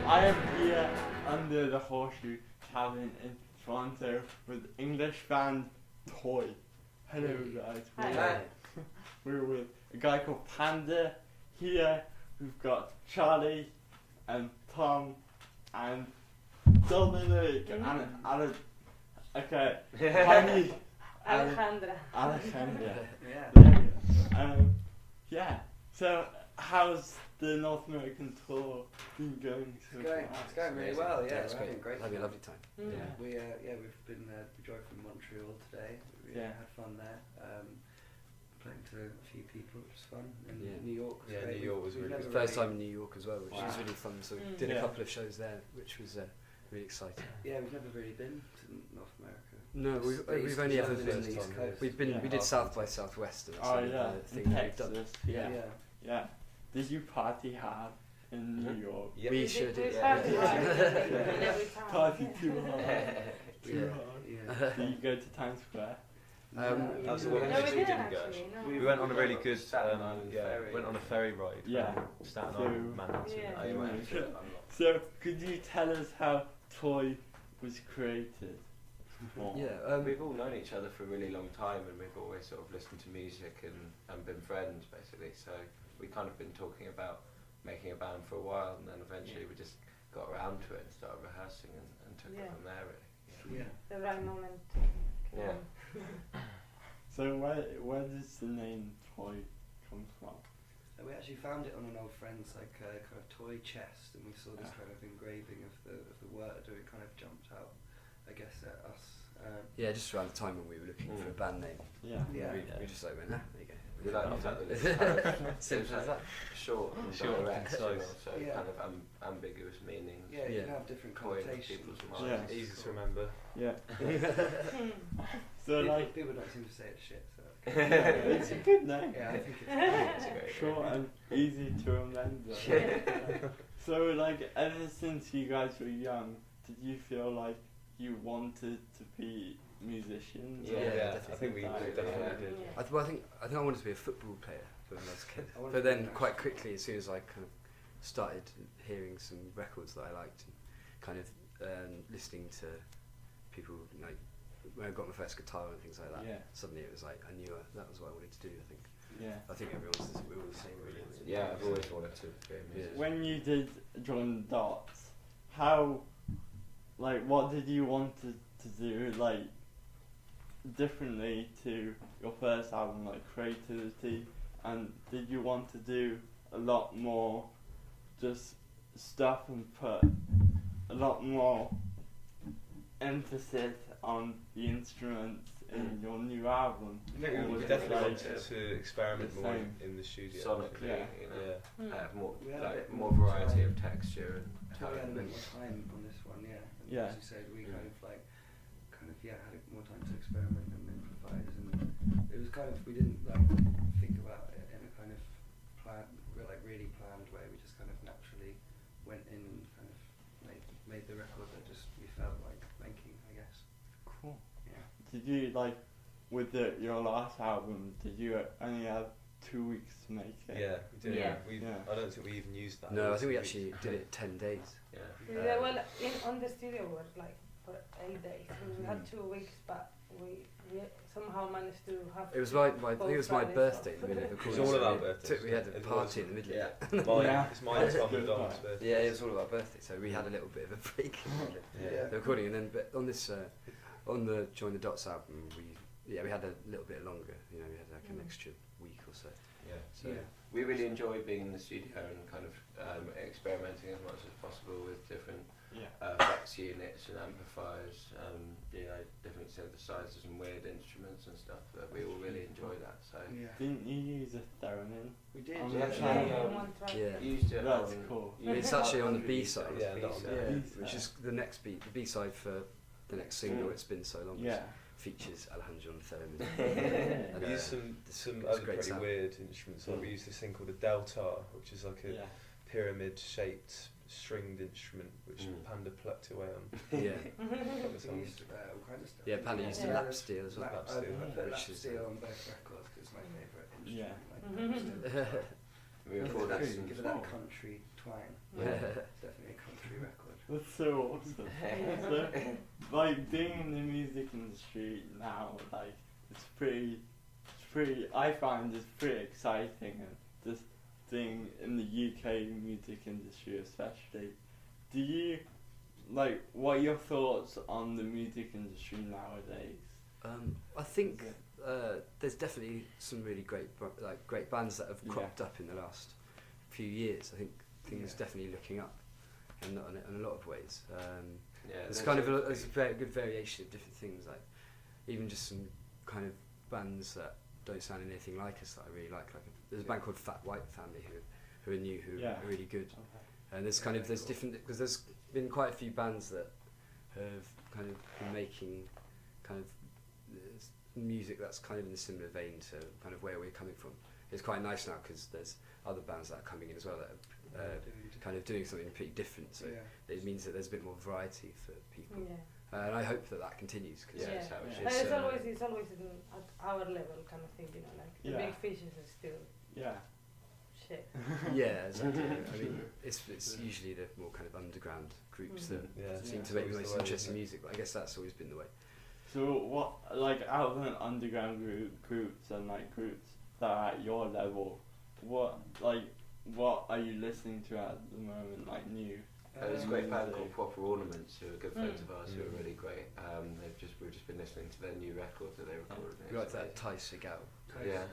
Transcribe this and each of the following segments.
I am here under the Horseshoe Tavern in Toronto with English band Toy. Hello guys. Hi. We're with a guy called Panda. Here we've got Charlie and Tom and Dominic and okay. Honey. Alejandra. Alejandra. Yeah. Yeah. So how's the North American tour been going so far? It's going really well. Yeah, it's we're having a great having a time. lovely time. Yeah. We've been we drove from Montreal today. We had fun there. Playing to a few people, which was fun. And New York was great. New York was We've really never good. First time in New York as well, which was really fun. So we did a couple of shows there, which was really exciting. Yeah, we've never really been to North America. No, we've only ever been. We did South by Southwest, and that's the thing that we've done. Yeah. Did you party hard in New York? Yep. We should. Party too hard. Yeah. Did you go to Times Square? That was the one No, we we didn't didn't go. actually, no. We went on a really good ferry. went on a ferry ride from Staten Island, Manhattan. Yeah. Oh, you went. So could you tell us how Toy was created? We've all known each other for a really long time, and we've always sort of listened to music and been friends basically. So we kind of been talking about making a band for a while, and then eventually we just got around to it and started rehearsing and took it from there really. The right moment. Yeah. So where does the name Toy come from? We actually found it on an old friend's kind of toy chest, and we saw this kind of engraving of the word, and it kind of jumped out, I guess, at us. Just around the time when we were looking for a band name. Yeah. We just like went, there you go. We like the fact that it's Simple as that. short and direct, so kind of ambiguous meanings. Yeah, you can have different connotations. Yeah. Easy to remember. Yeah. So people don't seem to say it's shit. So. It's a good name. Yeah, I think it's great. Short and easy to remember. So ever since you guys were young, did you feel like you wanted to be musicians? Yeah, I think we definitely did. I think I wanted to be a football player when I was a kid, but then quite quickly, as soon as I kind of started hearing some records that I liked and kind of listening to people, like when I got my first guitar and things like that, suddenly it was like I knew that was what I wanted to do. I think we're all the same really. Yeah, I've always wanted to be a musician. When you did join the Dots, what did you want to do differently to your first album, creativity, and did you want to do a lot more just stuff and put a lot more emphasis on the instruments in your new album? I think we definitely wanted to experiment more in the studio. Sonically, have more variety of texture and tone. We had a bit more time on this one, and as you said, we had more time to experiment and improvise, and it was we didn't think about it in a kind of really planned way. We just kind of naturally went in and kind of made the record that we felt like making, I guess. Cool. Yeah. Did you with your last album? Did you only have 2 weeks to make it? Yeah, we did. Yeah. I don't think we even used that. No, I think we actually did it 10 days. Yeah. On the studio work for 8 days. We had 2 weeks, but we somehow managed to have. It was my birthday in the middle of the course. It was all about birthdays. We had a party in the middle. It's my Tom and Dom's birthday. Yeah, it was all about birthday, so we had a little bit of a break in the recording, and then on this on the Join the Dots album, we had a little bit longer. We had an extra week or so. We really enjoy being in the studio and kind of experimenting as much as possible with different effects units and amplifiers, different synthesizers and weird instruments and stuff. We all really enjoy that. So didn't you use a theremin? We did. We actually used it. That's cool. It's actually on the B side, B-side. which is the next the B side for the next single. It's been so long. Features Alejandro on the theremin. We used some other pretty weird instruments. We used this thing called a deltar, which is like a pyramid-shaped stringed instrument which Panda plucked away on. We used all kinds of stuff. Yeah, Panda used a lap steel as well. I put lap steel on both records because it's my favourite instrument. We recorded nice and give it small. that country twang. Yeah. It's definitely a country record. That's so awesome. So, like being in the music industry now, like it's pretty. I find it's pretty exciting, and just being in the UK music industry especially. Do you like? What are your thoughts on the music industry nowadays? I think there's definitely some really great bands that have cropped up in the last few years. I think things definitely looking up in a lot of ways. There's kind of there's a very good variation of different things, like even just some kind of bands that don't sound anything like us that I really like. There's a band called Fat White Family who are new, who are really good. Okay. And there's different, because there's been quite a few bands that have kind of been making kind of music that's kind of in a similar vein to kind of where we're coming from. It's quite nice now because there's other bands that are coming in as well that are kind of doing something pretty different. So it means that there's a bit more variety for people. And I hope that continues. Cause It's always at our level kind of thing, you know, like the big fishes are still shit. Yeah, exactly. I mean, it's usually the more kind of underground groups that seem to make the most interesting music, but I guess that's always been the way. So what, like out of an underground groups and like groups that are at your level, what are you listening to at the moment, like new? There's a great band called Proper Ornaments, who are good friends of ours, who are really great. We've just been listening to their new record that they recorded. You like that Ty Segal? I like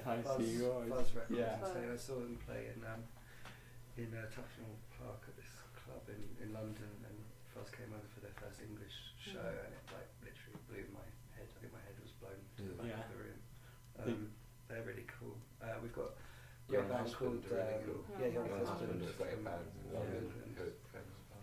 Ty Segal. Fuzz Records. I saw them play in Tufnell Park at this club in London, and Fuzz came over for their first English show, and it like literally blew my head. I think my head was blown to the back of the room. They're really cool. We've got Young band Husband, called really cool. Young Young Husband is a great from band in London.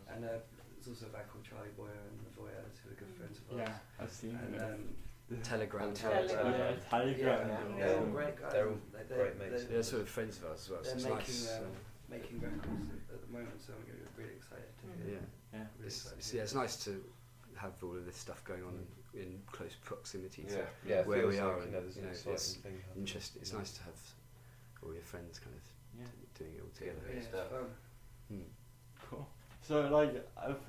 And there's also a band called Charlie Boyer and the Voyeurs, who are good friends of ours. Yeah, I've seen them. Telegram. Telegram. They're all great guys. They're all great mates. They're sort of friends of ours as well. So They're it's making records at the moment, so I'm really excited to hear. It's nice to have all of this stuff going on in close proximity to we where are. Like, and it's interesting. It's nice to have all your friends kind of doing it all together. It's fun. Cool. So like I've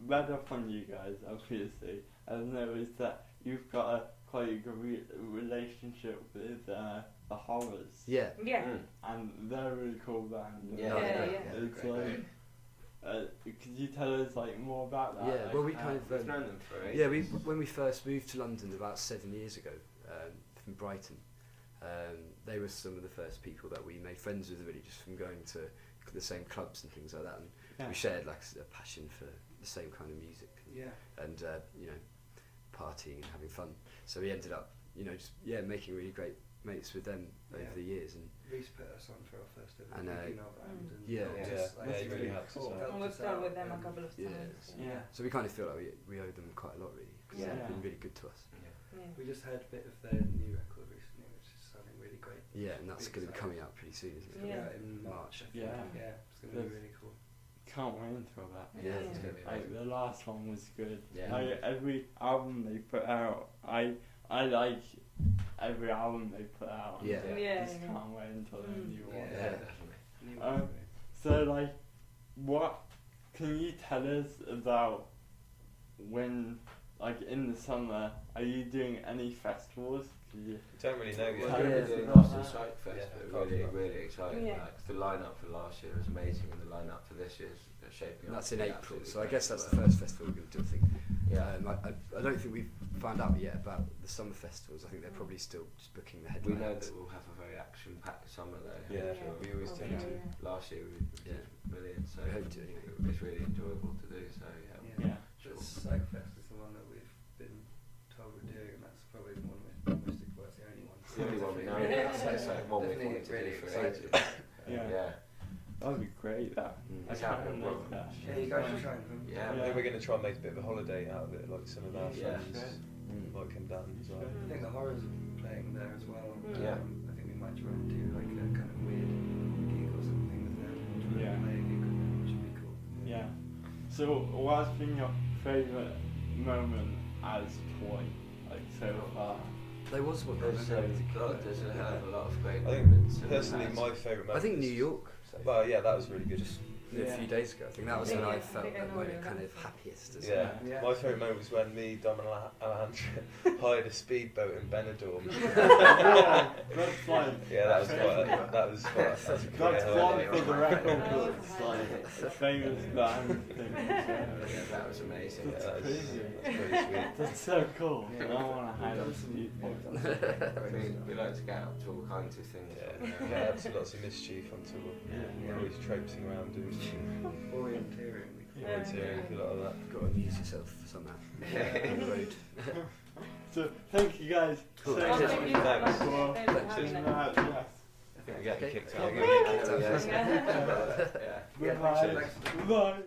read up on you guys, obviously, and noticed that you've got quite a good relationship with the Hollers. Yeah. And they're a really cool band. It's great. Could you tell us like more about that? Yeah. Well, we kind of we've known them for ages. when we first moved to London about 7 years ago, from Brighton, they were some of the first people that we made friends with, really, just from going to the same clubs and things like that, and we shared like a passion for the same kind of music, and partying and having fun. So we ended up, just making really great mates with them over the years. And Reese put us on for our first ever and you really helped us out. And we've done with them a couple of times. So we kind of feel like we owe them quite a lot, really, because they've been really good to us. We just heard a bit of their new record recently, which is sounding really great. Yeah, and that's going to be coming out pretty soon, isn't it? In March. It's going to be really cool. Can't wait for that. It's gonna be like the last one was good. Yeah. Every album they put out, I like every album they put out. Just can't wait until the new one. Yeah, definitely. So like, what can you tell us about when, like in the summer, are you doing any festivals? Don't really know yet. We're doing Austin Strike Fest, but really exciting. Like the lineup for last year was amazing, and the lineup for this year is shaping up. That's in April, so I guess that's the first festival we're going to do. I think. I don't think we've found out yet about the summer festivals. I think they're probably still just booking the headlines. We know that we'll have a very action-packed summer though. We always tend to. Last year we did brilliant, so we hope to. It's really enjoyable to do. So Sure. Strike Fest is the one that we've been told we're doing, and that's probably the one we're most excited. Well, it's the only one. It's the only one we know. It's like one we've wanted to do for ages. That'd be great. That. I can't remember that. Yeah, you guys should try and come. I think we're going to try and make a bit of a holiday out of it, like some of our friends might come down as well. I think the Horrors are playing there as well. Yeah. I think we might try and do like a kind of weird gig or something with them. Play a gig with them, which would be cool. Yeah. So, what's been your favourite moment as Toy, like so far? There was one. There's a hell of a lot of great I moments. think personally, my favourite moment. I think New York. Well, yeah, that was really good. Just a few days ago. I think that was when I felt at my kind of happiest as well. Yeah. My favourite moment was when me, Dom and Alejandra hired a speedboat in Benidorm. That's fine. Yeah, that was quite. That's one for the record books, like a famous band thing. Yeah, that was amazing. That's crazy. That's pretty sweet. That's so cool. I want to hide a speedboat. We like to get up to all kinds of things. Yeah, lots of mischief on tour. We're always traipsing around doing Orienteering. a lot of that. You've got to amuse yourself somehow on the road. So, thank you guys. Cool. So Thank much. you so much. Thanks. Thanks for having us. Yes. I think we're getting kicked Yeah, out. we're getting kicked out. Yeah. Bye. Bye.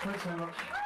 Thanks very much.